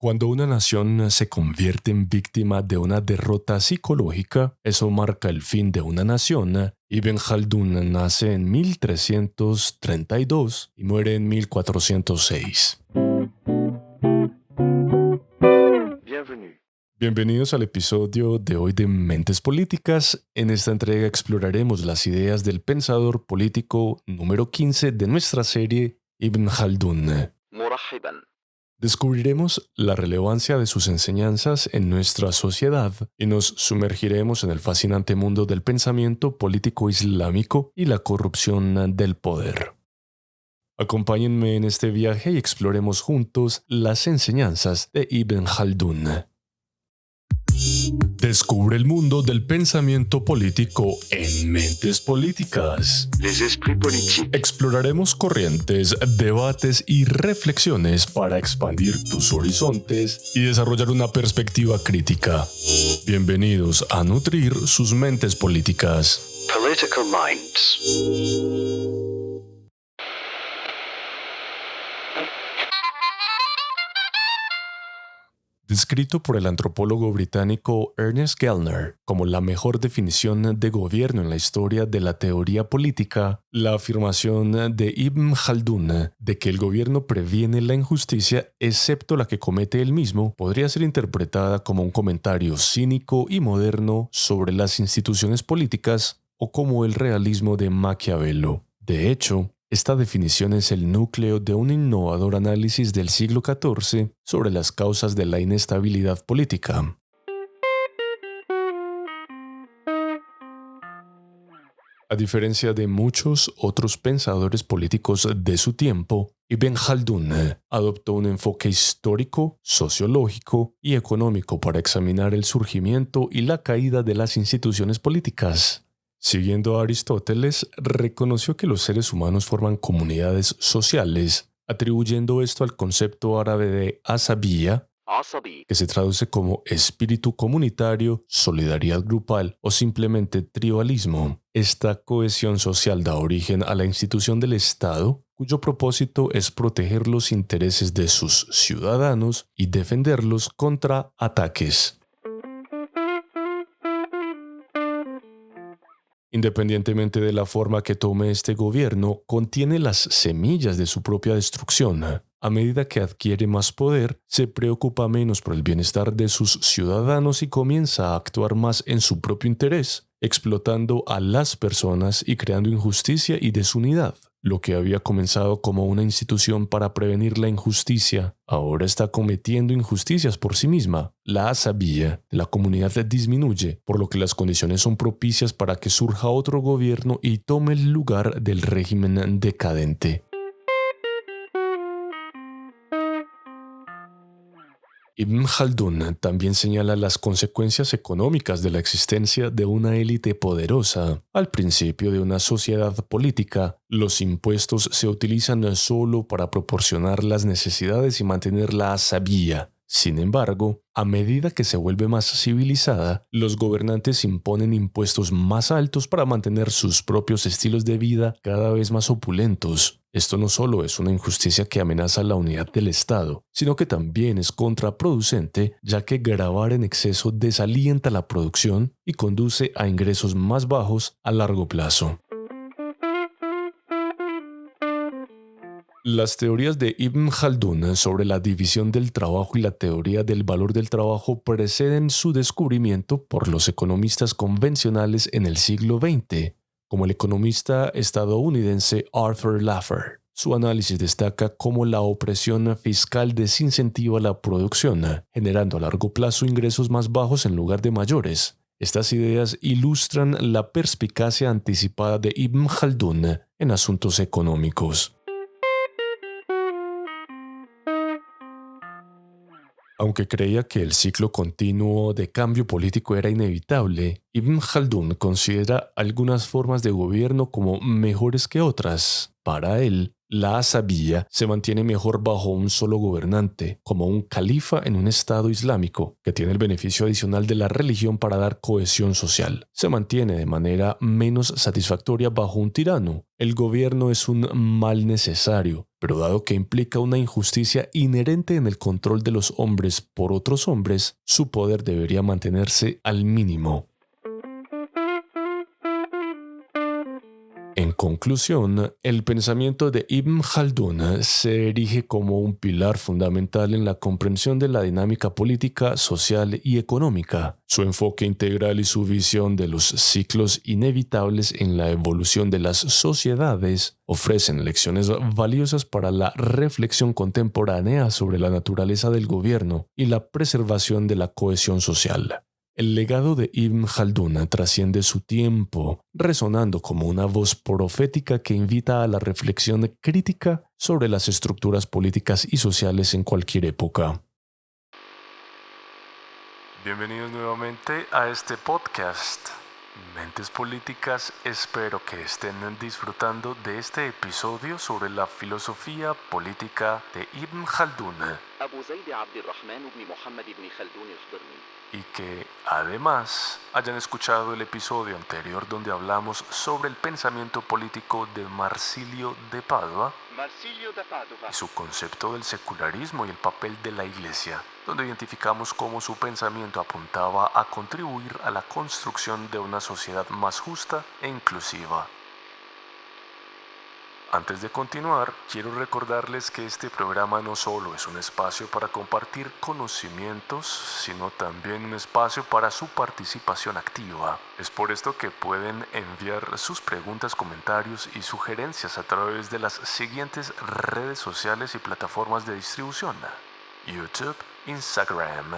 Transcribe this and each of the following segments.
Cuando una nación se convierte en víctima de una derrota psicológica, eso marca el fin de una nación. Ibn Khaldun nace en 1332 y muere en 1406. Bienvenidos al episodio de hoy de Mentes Políticas. En esta entrega exploraremos las ideas del pensador político número 15 de nuestra serie, Ibn Khaldun. Descubriremos la relevancia de sus enseñanzas en nuestra sociedad y nos sumergiremos en el fascinante mundo del pensamiento político islámico y la corrupción del poder. Acompáñenme en este viaje y exploremos juntos las enseñanzas de Ibn Khaldun. Descubre el mundo del pensamiento político en Mentes Políticas. Les esprits politiques. Exploraremos corrientes, debates y reflexiones para expandir tus horizontes y desarrollar una perspectiva crítica. Bienvenidos a nutrir sus mentes políticas. Political minds. Descrito por el antropólogo británico Ernest Gellner como la mejor definición de gobierno en la historia de la teoría política, la afirmación de Ibn Khaldun de que el gobierno previene la injusticia excepto la que comete él mismo podría ser interpretada como un comentario cínico y moderno sobre las instituciones políticas o como el realismo de Maquiavelo. De hecho, esta definición es el núcleo de un innovador análisis del siglo XIV sobre las causas de la inestabilidad política. A diferencia de muchos otros pensadores políticos de su tiempo, Ibn Khaldun adoptó un enfoque histórico, sociológico y económico para examinar el surgimiento y la caída de las instituciones políticas. Siguiendo a Aristóteles, reconoció que los seres humanos forman comunidades sociales, atribuyendo esto al concepto árabe de asabiyya, que se traduce como espíritu comunitario, solidaridad grupal o simplemente tribalismo. Esta cohesión social da origen a la institución del Estado, cuyo propósito es proteger los intereses de sus ciudadanos y defenderlos contra ataques. Independientemente de la forma que tome este gobierno, contiene las semillas de su propia destrucción. A medida que adquiere más poder, se preocupa menos por el bienestar de sus ciudadanos y comienza a actuar más en su propio interés, explotando a las personas y creando injusticia y desunidad. Lo que había comenzado como una institución para prevenir la injusticia, ahora está cometiendo injusticias por sí misma. La asabiyya de la comunidad disminuye, por lo que las condiciones son propicias para que surja otro gobierno y tome el lugar del régimen decadente. Ibn Khaldun también señala las consecuencias económicas de la existencia de una élite poderosa. Al principio de una sociedad política, los impuestos se utilizan solo para proporcionar las necesidades y mantener la asabiyya. Sin embargo, a medida que se vuelve más civilizada, los gobernantes imponen impuestos más altos para mantener sus propios estilos de vida cada vez más opulentos. Esto no solo es una injusticia que amenaza la unidad del Estado, sino que también es contraproducente, ya que gravar en exceso desalienta la producción y conduce a ingresos más bajos a largo plazo. Las teorías de Ibn Khaldun sobre la división del trabajo y la teoría del valor del trabajo preceden su descubrimiento por los economistas convencionales en el siglo XX, como el economista estadounidense Arthur Laffer. Su análisis destaca cómo la opresión fiscal desincentiva la producción, generando a largo plazo ingresos más bajos en lugar de mayores. Estas ideas ilustran la perspicacia anticipada de Ibn Khaldun en asuntos económicos. Aunque creía que el ciclo continuo de cambio político era inevitable, Ibn Khaldun considera algunas formas de gobierno como mejores que otras. Para él, La asabía se mantiene mejor bajo un solo gobernante, como un califa en un estado islámico, que tiene el beneficio adicional de la religión para dar cohesión social. Se mantiene de manera menos satisfactoria bajo un tirano. El gobierno es un mal necesario, pero dado que implica una injusticia inherente en el control de los hombres por otros hombres, su poder debería mantenerse al mínimo. En conclusión, el pensamiento de Ibn Khaldun se erige como un pilar fundamental en la comprensión de la dinámica política, social y económica. Su enfoque integral y su visión de los ciclos inevitables en la evolución de las sociedades ofrecen lecciones valiosas para la reflexión contemporánea sobre la naturaleza del gobierno y la preservación de la cohesión social. El legado de Ibn Khaldun trasciende su tiempo, resonando como una voz profética que invita a la reflexión crítica sobre las estructuras políticas y sociales en cualquier época. Bienvenidos nuevamente a este podcast, Mentes Políticas. Espero que estén disfrutando de este episodio sobre la filosofía política de Ibn Khaldun. Y que además hayan escuchado el episodio anterior donde hablamos sobre el pensamiento político de Marsilio de Padua y su concepto del secularismo y el papel de la Iglesia, donde identificamos cómo su pensamiento apuntaba a contribuir a la construcción de una sociedad más justa e inclusiva. Antes de continuar, quiero recordarles que este programa no solo es un espacio para compartir conocimientos, sino también un espacio para su participación activa. Es por esto que pueden enviar sus preguntas, comentarios y sugerencias a través de las siguientes redes sociales y plataformas de distribución: YouTube, Instagram,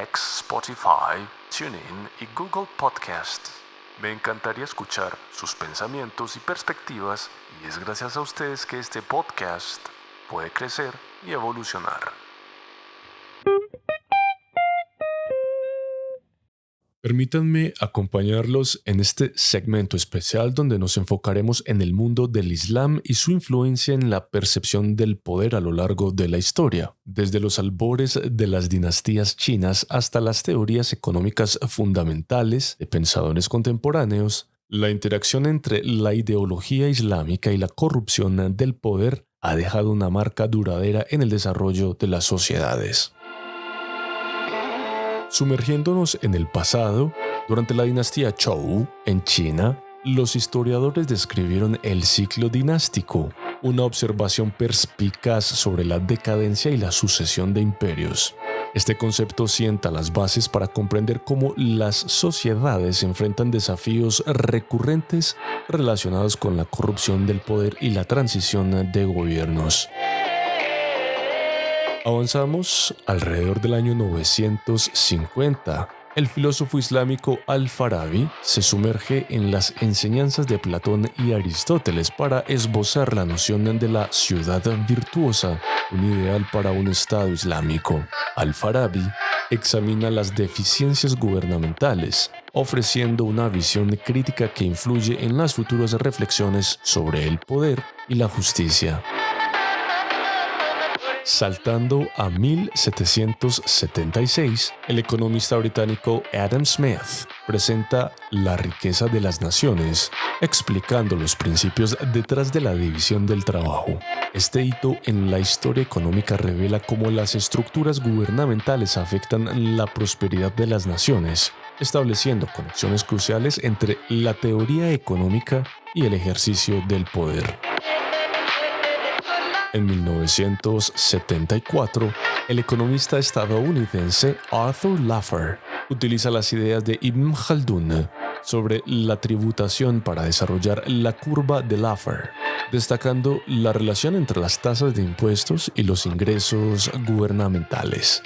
X, Spotify, TuneIn y Google Podcasts. Me encantaría escuchar sus pensamientos y perspectivas, y es gracias a ustedes que este podcast puede crecer y evolucionar. Permítanme acompañarlos en este segmento especial donde nos enfocaremos en el mundo del Islam y su influencia en la percepción del poder a lo largo de la historia, desde los albores de las dinastías chinas hasta las teorías económicas fundamentales de pensadores contemporáneos. La interacción entre la ideología islámica y la corrupción del poder ha dejado una marca duradera en el desarrollo de las sociedades. Sumergiéndonos en el pasado, durante la dinastía Zhou, en China, los historiadores describieron el ciclo dinástico, una observación perspicaz sobre la decadencia y la sucesión de imperios. Este concepto sienta las bases para comprender cómo las sociedades enfrentan desafíos recurrentes relacionados con la corrupción del poder y la transición de gobiernos. Avanzamos alrededor del año 950. El filósofo islámico Al-Farabi se sumerge en las enseñanzas de Platón y Aristóteles para esbozar la noción de la ciudad virtuosa, un ideal para un Estado islámico. Al-Farabi examina las deficiencias gubernamentales, ofreciendo una visión crítica que influye en las futuras reflexiones sobre el poder y la justicia. Saltando a 1776, el economista británico Adam Smith presenta La riqueza de las naciones, explicando los principios detrás de la división del trabajo. Este hito en la historia económica revela cómo las estructuras gubernamentales afectan la prosperidad de las naciones, estableciendo conexiones cruciales entre la teoría económica y el ejercicio del poder. En 1974, el economista estadounidense Arthur Laffer utiliza las ideas de Ibn Khaldun sobre la tributación para desarrollar la curva de Laffer, destacando la relación entre las tasas de impuestos y los ingresos gubernamentales.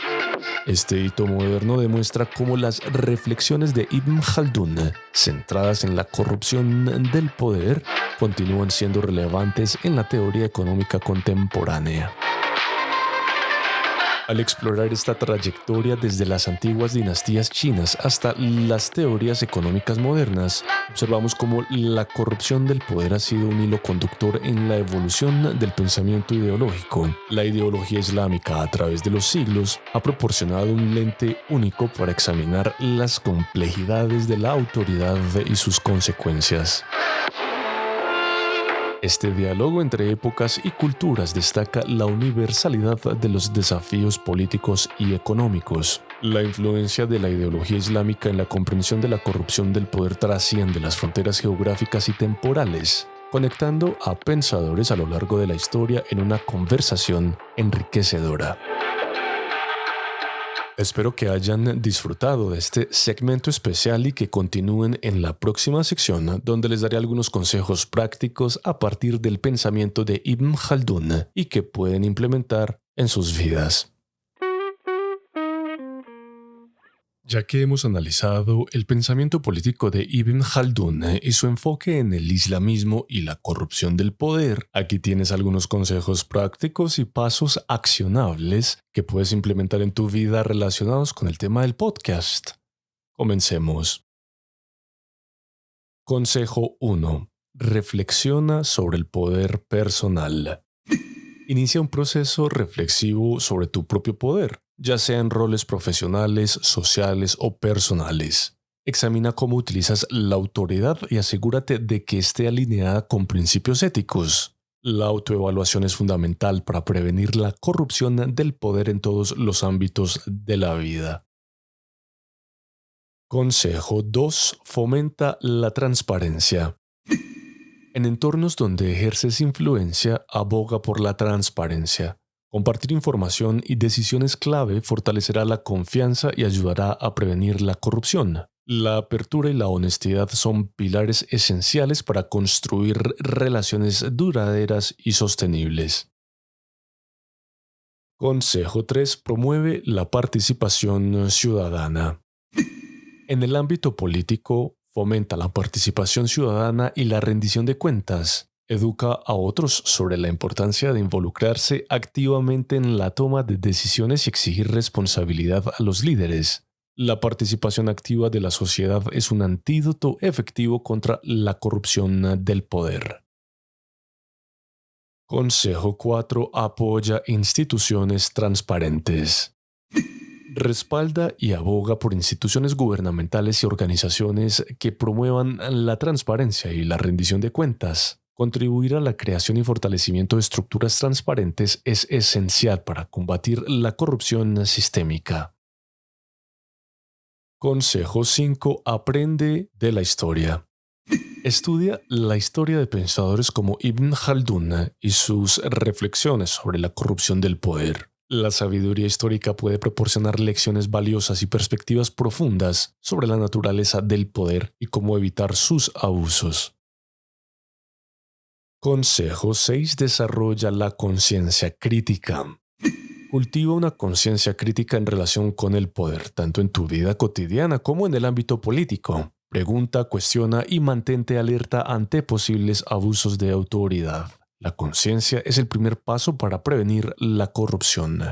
Este hito moderno demuestra cómo las reflexiones de Ibn Khaldun, centradas en la corrupción del poder, continúan siendo relevantes en la teoría económica contemporánea. Al explorar esta trayectoria desde las antiguas dinastías chinas hasta las teorías económicas modernas, observamos cómo la corrupción del poder ha sido un hilo conductor en la evolución del pensamiento ideológico. La ideología islámica a través de los siglos ha proporcionado un lente único para examinar las complejidades de la autoridad y sus consecuencias. Este diálogo entre épocas y culturas destaca la universalidad de los desafíos políticos y económicos. La influencia de la ideología islámica en la comprensión de la corrupción del poder trasciende las fronteras geográficas y temporales, conectando a pensadores a lo largo de la historia en una conversación enriquecedora. Espero que hayan disfrutado de este segmento especial y que continúen en la próxima sección, donde les daré algunos consejos prácticos a partir del pensamiento de Ibn Khaldun y que pueden implementar en sus vidas. Ya que hemos analizado el pensamiento político de Ibn Khaldun y su enfoque en el islamismo y la corrupción del poder, aquí tienes algunos consejos prácticos y pasos accionables que puedes implementar en tu vida relacionados con el tema del podcast. Comencemos. Consejo 1. Reflexiona sobre el poder personal. Inicia un proceso reflexivo sobre tu propio poder, ya sea en roles profesionales, sociales o personales. Examina cómo utilizas la autoridad y asegúrate de que esté alineada con principios éticos. La autoevaluación es fundamental para prevenir la corrupción del poder en todos los ámbitos de la vida. Consejo 2. Fomenta la transparencia. En entornos donde ejerces influencia, aboga por la transparencia. Compartir información y decisiones clave fortalecerá la confianza y ayudará a prevenir la corrupción. La apertura y la honestidad son pilares esenciales para construir relaciones duraderas y sostenibles. Consejo 3. Promueve la participación ciudadana. En el ámbito político, fomenta la participación ciudadana y la rendición de cuentas. Educa a otros sobre la importancia de involucrarse activamente en la toma de decisiones y exigir responsabilidad a los líderes. La participación activa de la sociedad es un antídoto efectivo contra la corrupción del poder. Consejo 4. Apoya instituciones transparentes. Respalda y aboga por instituciones gubernamentales y organizaciones que promuevan la transparencia y la rendición de cuentas. Contribuir a la creación y fortalecimiento de estructuras transparentes es esencial para combatir la corrupción sistémica. Consejo 5. Aprende de la historia. Estudia la historia de pensadores como Ibn Khaldun y sus reflexiones sobre la corrupción del poder. La sabiduría histórica puede proporcionar lecciones valiosas y perspectivas profundas sobre la naturaleza del poder y cómo evitar sus abusos. Consejo 6. Desarrolla la conciencia crítica. Cultiva una conciencia crítica en relación con el poder, tanto en tu vida cotidiana como en el ámbito político. Pregunta, cuestiona y mantente alerta ante posibles abusos de autoridad. La conciencia es el primer paso para prevenir la corrupción.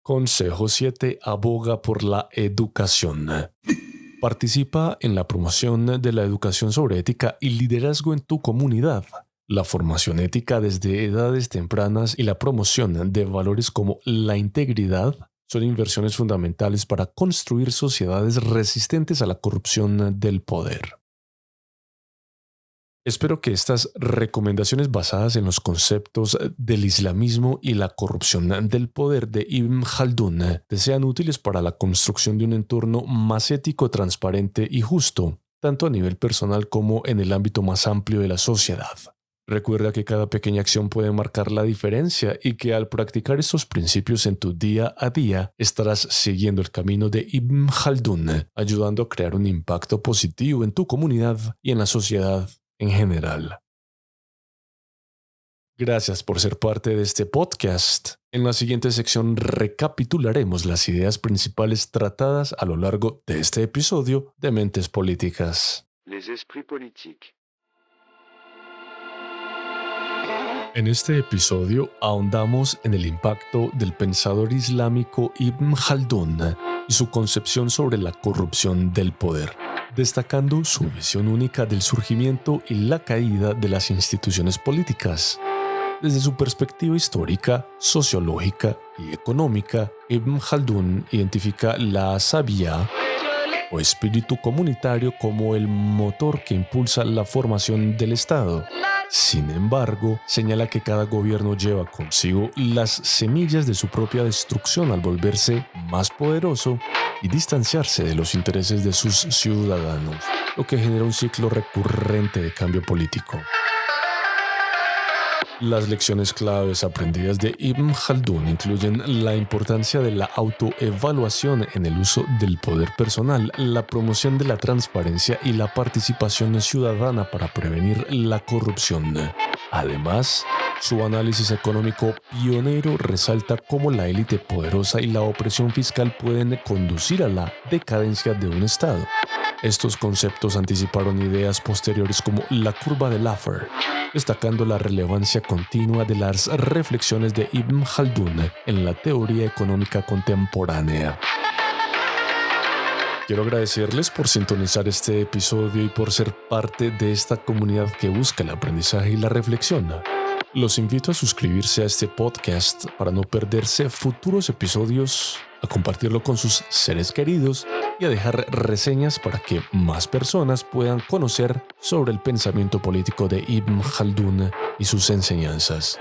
Consejo 7. Aboga por la educación. Participa en la promoción de la educación sobre ética y liderazgo en tu comunidad. La formación ética desde edades tempranas y la promoción de valores como la integridad son inversiones fundamentales para construir sociedades resistentes a la corrupción del poder. Espero que estas recomendaciones basadas en los conceptos del islamismo y la corrupción del poder de Ibn Khaldun te sean útiles para la construcción de un entorno más ético, transparente y justo, tanto a nivel personal como en el ámbito más amplio de la sociedad. Recuerda que cada pequeña acción puede marcar la diferencia y que al practicar estos principios en tu día a día estarás siguiendo el camino de Ibn Khaldun, ayudando a crear un impacto positivo en tu comunidad y en la sociedad en general. Gracias por ser parte de este podcast. En la siguiente sección recapitularemos las ideas principales tratadas a lo largo de este episodio de Mentes Políticas. Les esprits politiques. En este episodio ahondamos en el impacto del pensador islámico Ibn Khaldun y su concepción sobre la corrupción del poder, destacando su visión única del surgimiento y la caída de las instituciones políticas. Desde su perspectiva histórica, sociológica y económica, Ibn Khaldun identifica la sabía o espíritu comunitario como el motor que impulsa la formación del Estado. Sin embargo, señala que cada gobierno lleva consigo las semillas de su propia destrucción al volverse más poderoso y distanciarse de los intereses de sus ciudadanos, lo que genera un ciclo recurrente de cambio político. Las lecciones claves aprendidas de Ibn Khaldun incluyen la importancia de la autoevaluación en el uso del poder personal, la promoción de la transparencia y la participación ciudadana para prevenir la corrupción. Además, su análisis económico pionero resalta cómo la élite poderosa y la opresión fiscal pueden conducir a la decadencia de un Estado. Estos conceptos anticiparon ideas posteriores como la curva de Laffer, destacando la relevancia continua de las reflexiones de Ibn Khaldun en la teoría económica contemporánea. Quiero agradecerles por sintonizar este episodio y por ser parte de esta comunidad que busca el aprendizaje y la reflexión. Los invito a suscribirse a este podcast para no perderse futuros episodios, a compartirlo con sus seres queridos y a dejar reseñas para que más personas puedan conocer sobre el pensamiento político de Ibn Khaldun y sus enseñanzas.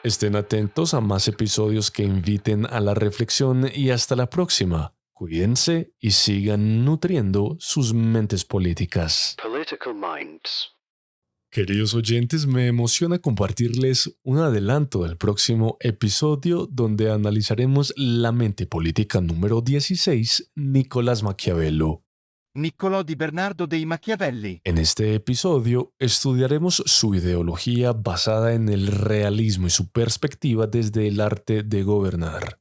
Estén atentos a más episodios que inviten a la reflexión y hasta la próxima. Cuídense y sigan nutriendo sus mentes políticas. Political Minds. Queridos oyentes, me emociona compartirles un adelanto del próximo episodio donde analizaremos la mente política número 16, Nicolás Maquiavelo. Niccolò di Bernardo dei Machiavelli. En este episodio estudiaremos su ideología basada en el realismo y su perspectiva desde el arte de gobernar.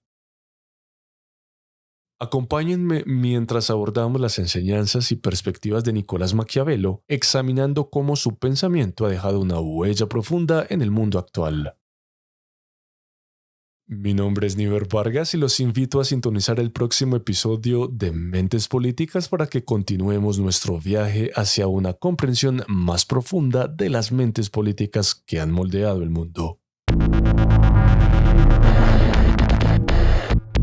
Acompáñenme mientras abordamos las enseñanzas y perspectivas de Nicolás Maquiavelo, examinando cómo su pensamiento ha dejado una huella profunda en el mundo actual. Mi nombre es Niver Vargas y los invito a sintonizar el próximo episodio de Mentes Políticas para que continuemos nuestro viaje hacia una comprensión más profunda de las mentes políticas que han moldeado el mundo.